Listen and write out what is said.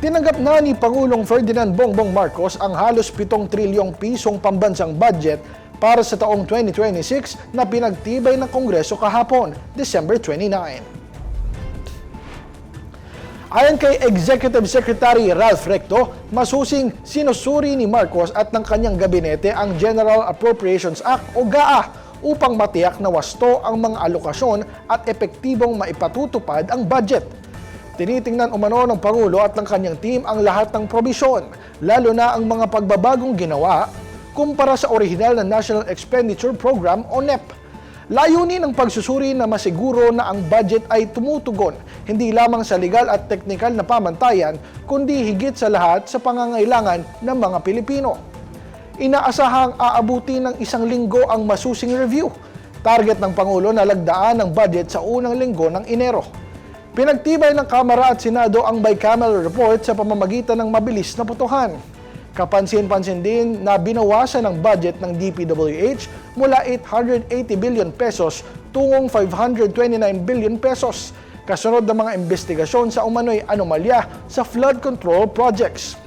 Tinanggap na ni Pangulong Ferdinand Bongbong Marcos ang halos 7 trilyong pisong pambansang budget para sa taong 2026 na pinagtibay ng Kongreso kahapon, December 29. Ayon kay Executive Secretary Ralph Recto, masusing sinusuri ni Marcos at ng kanyang gabinete ang General Appropriations Act o GAA upang matiyak na wasto ang mga alokasyon at epektibong maipatutupad ang budget. Tinitingnan umano ng Pangulo at ng kanyang team ang lahat ng probisyon, lalo na ang mga pagbabagong ginawa kumpara sa orihinal na National Expenditure Program o NEP. Layunin ng pagsusuri na masiguro na ang budget ay tumutugon hindi lamang sa legal at teknikal na pamantayan, kundi higit sa lahat sa pangangailangan ng mga Pilipino. Inaasahang aabuti ng 1 linggo ang masusing review. Target ng Pangulo na lagdaan ang budget sa unang linggo ng Enero. Pinagtibay ng Kamara at Senado ang bicameral report sa pamamagitan ng mabilis na botohan. Kapansin-pansin din na binawasan ang budget ng DPWH mula 880 billion pesos tungong 529 billion pesos, kasunod ng mga investigasyon sa umano'y anomalya sa flood control projects.